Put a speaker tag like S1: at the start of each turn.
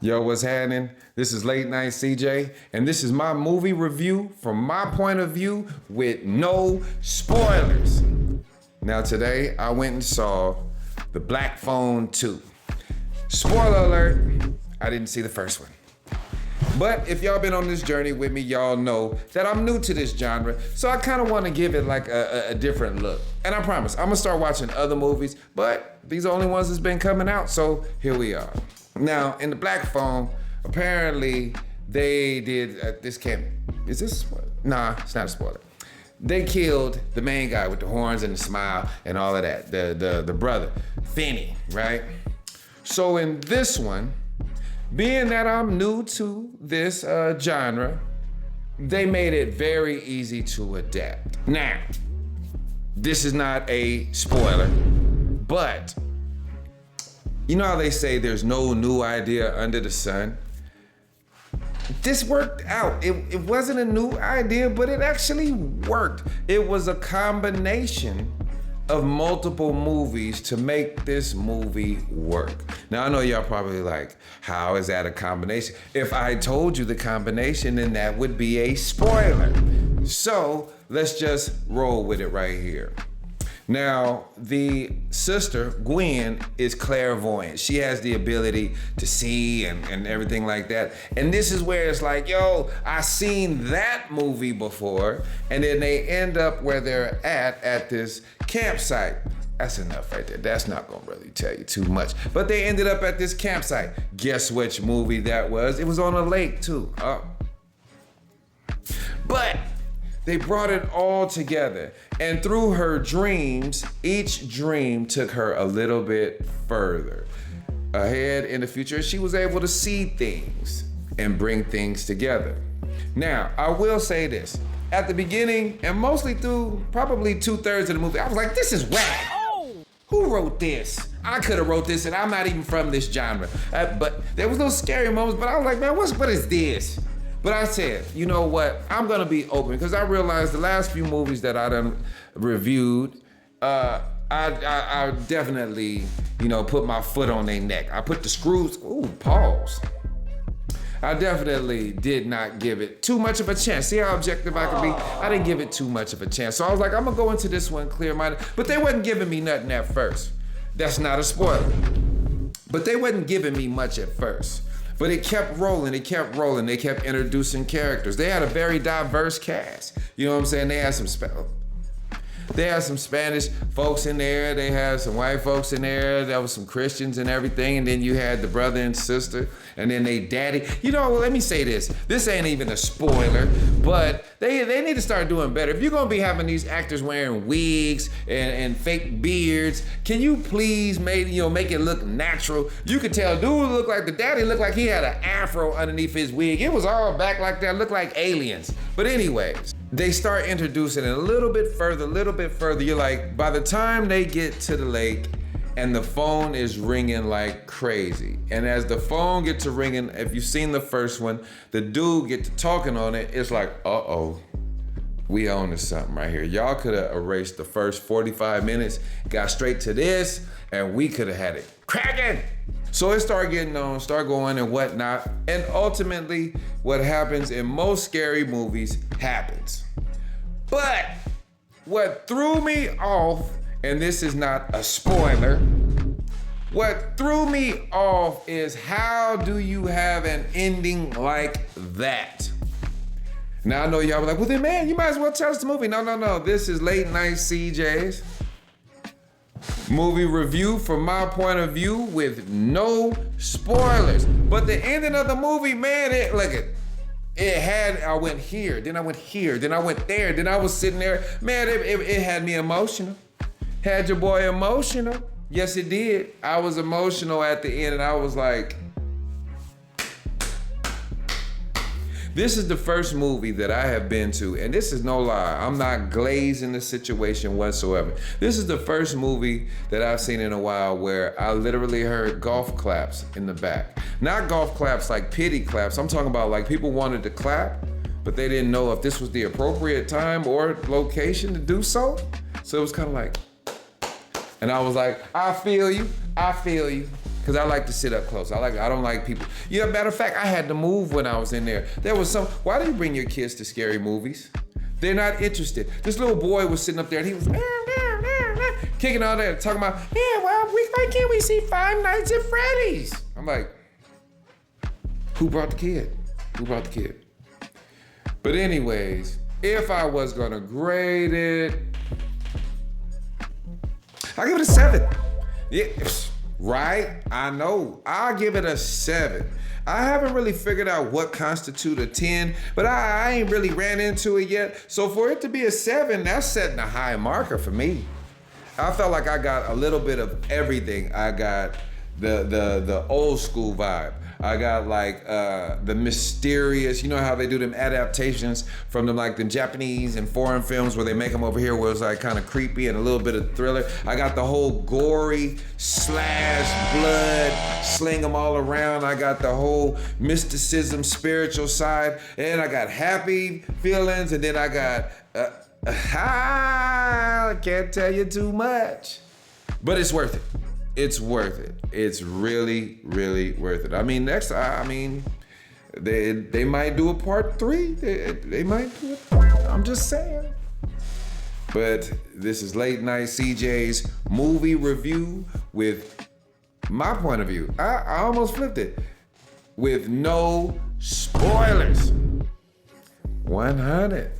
S1: Yo, what's happening? This is Late Night CJ, and this is my movie review from my point of view with no spoilers. Now, today I went and saw The Black Phone 2. Spoiler alert, I didn't see the first one. But if y'all been on this journey with me, y'all know that I'm new to this genre, so I kind of want to give it like a different look. And I promise, I'm gonna start watching other movies, but these are the only ones that's been coming out, so here we are. Now, in The Black Phone, apparently they did, this can't, is this a spoiler? Nah, it's not a spoiler. They killed the main guy with the horns and the smile and all of that, the brother, Finney, right? So in this one, being that I'm new to this genre, they made it very easy to adapt. Now, this is not a spoiler, but you know how they say there's no new idea under the sun? This worked out. It wasn't a new idea, but it actually worked. It was a combination of multiple movies to make this movie work. Now I know y'all probably like, how is that a combination? If I told you the combination, then that would be a spoiler. So let's just roll with it right here. Now, the sister, Gwen, is clairvoyant. She has the ability to see and everything like that. And this is where it's like, yo, I seen that movie before. And then they end up where they're at this campsite. That's enough right there. That's not gonna really tell you too much. But they ended up at this campsite. Guess which movie that was? It was on a lake too. But they brought it all together. And through her dreams, each dream took her a little bit further ahead in the future. She was able to see things and bring things together. Now, I will say this. At the beginning, and mostly through probably 2/3 of the movie, I was like, this is whack. Who wrote this? I could have wrote this, and I'm not even from this genre. But there was no scary moments, but I was like, man, what is this? But I said, you know what? I'm gonna be open because I realized the last few movies that I done reviewed, I definitely, put my foot on their neck. I put the screws, pause. I definitely did not give it too much of a chance. See how objective I can be? I didn't give it too much of a chance. So I was like, I'm gonna go into this one clear-minded. But they wasn't giving me nothing at first. That's not a spoiler. But they wasn't giving me much at first. But it kept rolling, they kept introducing characters. They had a very diverse cast. You know what I'm saying? They had some Spanish folks in there, they had some white folks in there was some Christians and everything, and then you had the brother and sister, and then they daddy. Let me say this ain't even a spoiler, but they need to start doing better. If you're gonna be having these actors wearing wigs and fake beards, can you please make it look natural? You could tell the daddy looked like he had an afro underneath his wig. It was all back like that, looked like aliens. But anyways, they start introducing it a little bit further. You're like, by the time they get to the lake and the phone is ringing like crazy. And as the phone gets to ringing, if you've seen the first one, the dude get to talking on it, it's like, we own to something right here. Y'all could have erased the first 45 minutes, got straight to this, and we could have had it cracking. So it started getting on, start going and whatnot. And ultimately, what happens in most scary movies happens. But what threw me off, and this is not a spoiler, what threw me off is how do you have an ending like that? Now I know y'all were like, well then man, you might as well tell us the movie. No. This is Late Night CJ's movie review from my point of view with no spoilers. But the ending of the movie, man, I went here, then I went here, then I went there, then I was sitting there. Man, it had me emotional. Had your boy emotional. Yes, it did. I was emotional at the end, and I was like, this is the first movie that I have been to, and this is no lie. I'm not glazing the situation whatsoever. This is the first movie that I've seen in a while where I literally heard golf claps in the back. Not golf claps like pity claps. I'm talking about like people wanted to clap, but they didn't know if this was the appropriate time or location to do so. So it was kind of like, and I was like, I feel you. Cause I like to sit up close. I don't like people. Yeah, matter of fact, I had to move when I was in there. There was why do you bring your kids to scary movies? They're not interested. This little boy was sitting up there and he was kicking all that, talking about, yeah, well, why can't we see Five Nights at Freddy's? I'm like, who brought the kid? Who brought the kid? But anyways, if I was gonna grade it, I'll give it a 7. Yeah, right? I know. I'll give it a 7. I haven't really figured out what constitutes a 10, but I ain't really ran into it yet. So for it to be a 7, that's setting a high marker for me. I felt like I got a little bit of everything. I got the old school vibe. I got like the mysterious, you know how they do them adaptations from them Japanese and foreign films where they make them over here where it's like kind of creepy and a little bit of thriller. I got the whole gory slash blood, sling them all around. I got the whole mysticism, spiritual side, and I got happy feelings, and then I got, I can't tell you too much, but it's worth it. It's worth it. It's really, really worth it. I mean, they might do a part 3. They might do it. I'm just saying. But this is Late Night CJ's movie review with my point of view. I almost flipped it. With no spoilers. 100.